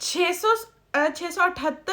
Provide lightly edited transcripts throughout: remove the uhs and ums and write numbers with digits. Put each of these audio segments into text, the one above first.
678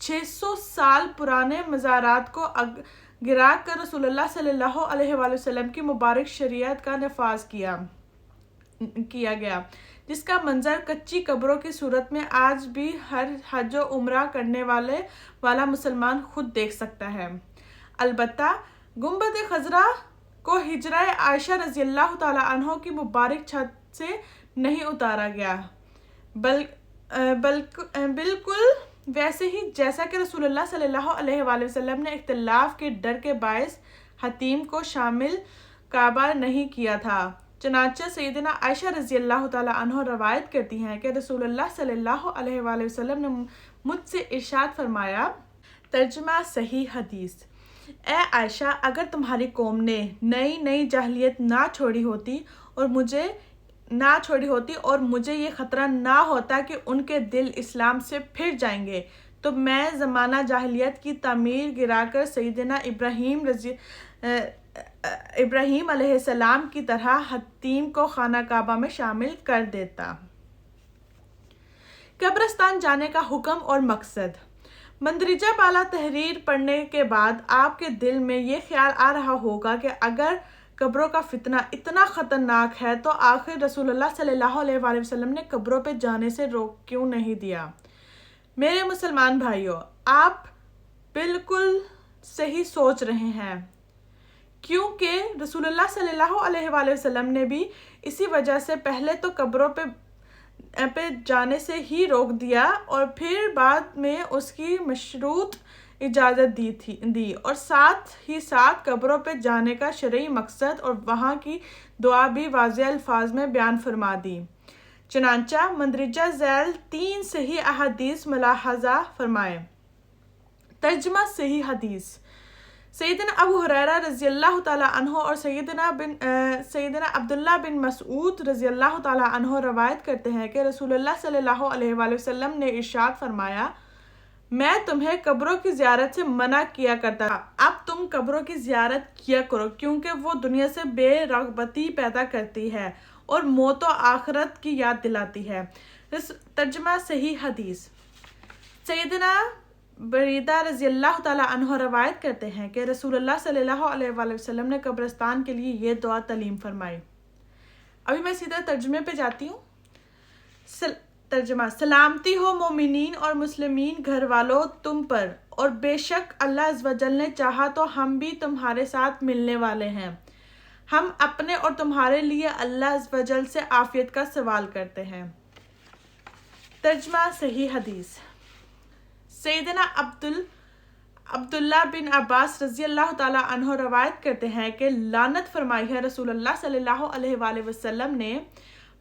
600 سال پرانے مزارات کو گرا کر رسول اللہ صلی اللہ علیہ وآلہ وسلم کی مبارک شریعت کا نفاذ کیا گیا، جس کا منظر کچی قبروں کی صورت میں آج بھی ہر حج و عمرہ کرنے والا مسلمان خود دیکھ سکتا ہے۔ البتہ گنبد خضرا کو حجرہ عائشہ رضی اللہ تعالی عنہ کی مبارک چھت سے نہیں اتارا گیا، بالکل ویسے ہی جیسا کہ رسول اللہ صلی اللہ علیہ وآلہ وسلم نے اختلاف کے ڈر کے باعث حتیم کو شامل کعبہ نہیں کیا تھا۔ چنانچہ سیدنا عائشہ رضی اللہ تعالی عنہ روایت کرتی ہیں کہ رسول اللہ صلی اللہ علیہ وآلہ وسلم نے مجھ سے ارشاد فرمایا، ترجمہ صحیح حدیث: اے عائشہ، اگر تمہاری قوم نے نئی جاہلیت نہ چھوڑی ہوتی اور مجھے یہ خطرہ نہ ہوتا کہ ان کے دل اسلام سے پھر جائیں گے، تو میں زمانہ جاہلیت کی تعمیر گرا کر سیدنا ابراہیم علیہ السلام کی طرح حتیم کو خانہ کعبہ میں شامل کر دیتا۔ قبرستان جانے کا حکم اور مقصد۔ مندرجہ بالا تحریر پڑھنے کے بعد آپ کے دل میں یہ خیال آ رہا ہوگا کہ اگر قبروں کا فتنہ اتنا خطرناک ہے تو آخر رسول اللہ صلی اللہ علیہ وآلہ وسلم نے قبروں پہ جانے سے روک کیوں نہیں دیا؟ میرے مسلمان بھائیوں، آپ بالکل صحیح سوچ رہے ہیں، کیونکہ رسول اللہ صلی اللہ علیہ وآلہ وسلم نے بھی اسی وجہ سے پہلے تو قبروں پہ جانے سے ہی روک دیا اور پھر بعد میں اس کی مشروط اجازت دی اور ساتھ ہی ساتھ قبروں پہ جانے کا شرعی مقصد اور وہاں کی دعا بھی واضح الفاظ میں بیان فرما دی۔ چنانچہ مندرجہ ذیل 3 صحیح احادیث ملاحظہ فرمائیں۔ ترجمہ صحیح حدیث: سیدنا ابو ہریرہ رضی اللہ تعالی عنہ اور سیدنا عبداللہ بن مسعود رضی اللہ تعالی عنہ روایت کرتے ہیں کہ رسول اللہ صلی اللہ علیہ وآلہ وسلم نے ارشاد فرمایا، میں تمہیں قبروں کی زیارت سے منع کیا کرتا تھا، اب تم قبروں کی زیارت کیا کرو، کیونکہ وہ دنیا سے بے رغبتی پیدا کرتی ہے اور موت و آخرت کی یاد دلاتی ہے۔ ترجمہ صحیح حدیث: سیدنا بریدہ رضی اللہ تعالی عنہ روایت کرتے ہیں کہ رسول اللہ صلی اللہ علیہ وآلہ وسلم نے قبرستان کے لیے یہ دعا تعلیم فرمائی۔ ابھی میں سیدھا ترجمے پہ جاتی ہوں۔ ترجمہ: سلامتی ہو مومنین اور مسلمین گھر والوں تم پر، اور بے شک اللہ عز و جل نے چاہا تو ہم بھی تمہارے ساتھ ملنے والے ہیں۔ ہم اپنے اور تمہارے لیے اللہ عز و جل سے عافیت کا سوال کرتے ہیں۔ ترجمہ صحیح حدیث: سیدنا عبداللہ بن عباس رضی اللہ تعالی عنہ روایت کرتے ہیں کہ لعنت فرمائی ہے رسول اللہ صلی اللہ علیہ وآلہ وسلم نے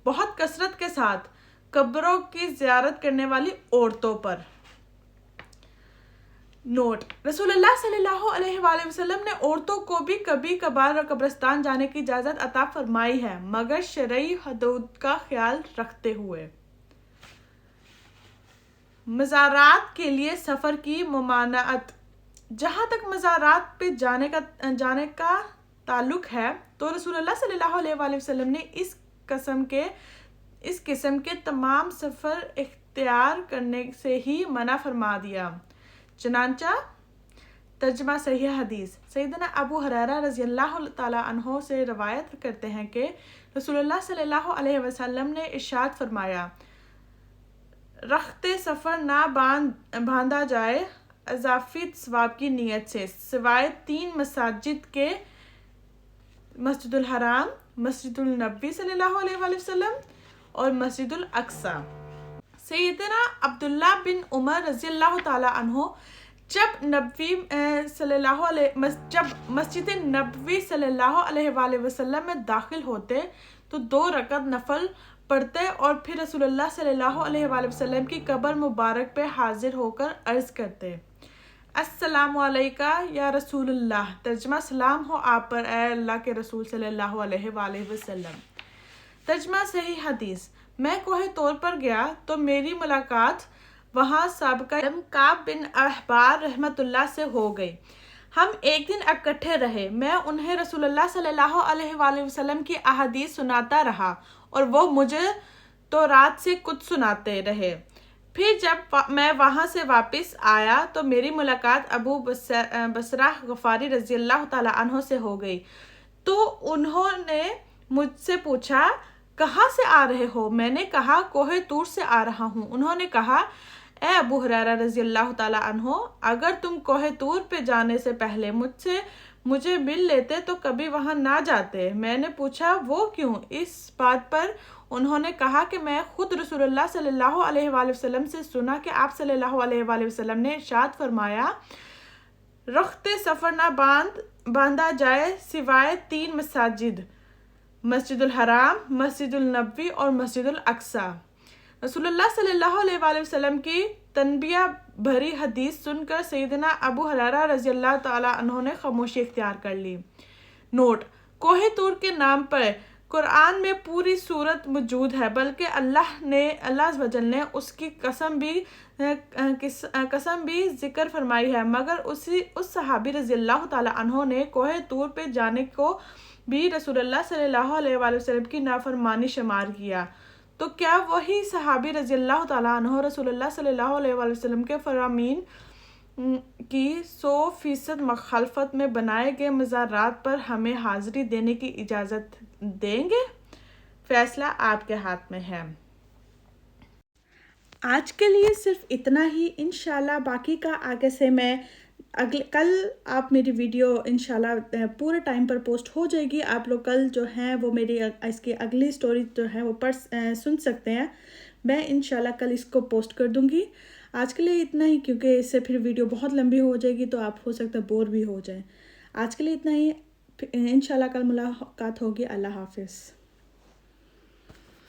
بہت کثرت کے ساتھ قبروں کی زیارت کرنے والی عورتوں پر۔ نوٹ: رسول اللہ صلی اللہ علیہ وآلہ وسلم نے عورتوں کو بھی کبھی کبھار قبرستان جانے کی اجازت عطا فرمائی ہے، مگر شرعی حدود کا خیال رکھتے ہوئے۔ مزارات کے لیے سفر کی ممانعت۔ جہاں تک مزارات پہ جانے کا تعلق ہے تو رسول اللہ صلی اللہ علیہ وآلہ وسلم نے اس قسم کے تمام سفر اختیار کرنے سے ہی منع فرما دیا۔ چنانچہ ترجمہ صحیح حدیث: سیدنا ابو ہریرہ رضی اللہ تعالی عنہ سے روایت کرتے ہیں کہ رسول اللہ صلی اللہ علیہ وسلم نے ارشاد فرمایا، رخت سفر نہ باندھا جائے اضافی ثواب کی نیت سے، سوائے 3 مساجد کے، مسجد الحرام، مسجد النبی صلی اللہ علیہ وآلہ وسلم اور مسجد الاقصی۔ سیدنا عبداللہ بن عمر رضی اللہ تعالی عنہ جب مسجد نبوی صلی اللہ علیہ وآلہ وسلم میں داخل ہوتے تو 2 رکعت نفل پڑھتے اور پھر رسول اللہ صلی اللہ علیہ وآلہ وسلم کی قبر مبارک پہ حاضر ہو کر عرض کرتے، السلام علیکہ یا رسول اللہ، ترجمہ: سلام ہو آپ پر اے اللہ کے رسول صلی اللہ علیہ وآلہ وسلم۔ ترجمہ صحیح حدیث: میں کوہ طور پر گیا تو میری ملاقات وہاں سابقہ کعب بن احبار رحمۃ اللہ سے ہو گئی۔ ہم ایک دن اکٹھے رہے، میں انہیں رسول اللہ صلی اللہ علیہ وآلہ وسلم کی احادیث سناتا رہا اور وہ مجھے تورات سے کچھ سناتے رہے۔ پھر جب میں وہاں سے واپس آیا تو میری ملاقات ابو بصرہ غفاری رضی اللہ تعالیٰ عنہ سے ہو گئی، تو انہوں نے مجھ سے پوچھا کہاں سے آ رہے ہو؟ میں نے کہا کوہ طور سے آ رہا ہوں۔ انہوں نے کہا اے ابو ہریرہ رضی اللہ تعالیٰ عنہ، اگر تم کوہ طور پہ جانے سے پہلے مجھے مل لیتے تو کبھی وہاں نہ جاتے۔ میں نے پوچھا وہ کیوں؟ اس بات پر انہوں نے کہا کہ میں خود رسول اللہ صلی اللہ علیہ وآلہ وسلم سے سنا کہ آپ صلی اللہ علیہ وآلہ وسلم نے ارشاد فرمایا رخت سفر نہ باندھا جائے سوائے 3 مساجد، مسجد الحرام، مسجد النبوی اور مسجد الاقصی۔ رسول اللہ صلی اللہ علیہ وآلہ وسلم کی تنبیہ بھری حدیث سن کر سیدنا ابو ہریرہ رضی اللہ تعالیٰ عنہ نے خاموشی اختیار کر لی۔ نوٹ: کوہ طور کے نام پر قرآن میں پوری سورت موجود ہے، بلکہ اللہ عز و جل نے اس کی قسم بھی ذکر فرمائی ہے، مگر اس صحابی رضی اللہ تعالیٰ عنہ نے کوہ طور پہ جانے کو بھی رسول اللہ صلی اللہ علیہ وآلہ وسلم کی نافرمانی شمار کیا، تو کیا وہی صحابی رضی اللہ تعالیٰ عنہ رسول اللہ صلی اللہ علیہ وآلہ وسلم کے فرامین کی 100% مخالفت میں بنائے گئے مزارات پر ہمیں حاضری دینے کی اجازت دیں گے؟ فیصلہ آپ کے ہاتھ میں ہے۔ آج کے لیے صرف اتنا ہی، انشاءاللہ باقی کا آگے سے میں کل آپ میری ویڈیو انشاءاللہ پورے ٹائم پر پوسٹ ہو جائے گی، آپ لوگ کل جو ہیں وہ میری اس کی اگلی سٹوری جو ہے وہ سن سکتے ہیں، میں انشاءاللہ کل اس کو پوسٹ کر دوں گی۔ آج کے لیے اتنا ہی، کیونکہ اس سے پھر ویڈیو بہت لمبی ہو جائے گی تو آپ ہو سکتا ہے بور بھی ہو جائیں۔ آج کے لیے اتنا ہی، انشاءاللہ کل ملاقات ہوگی۔ اللہ حافظ۔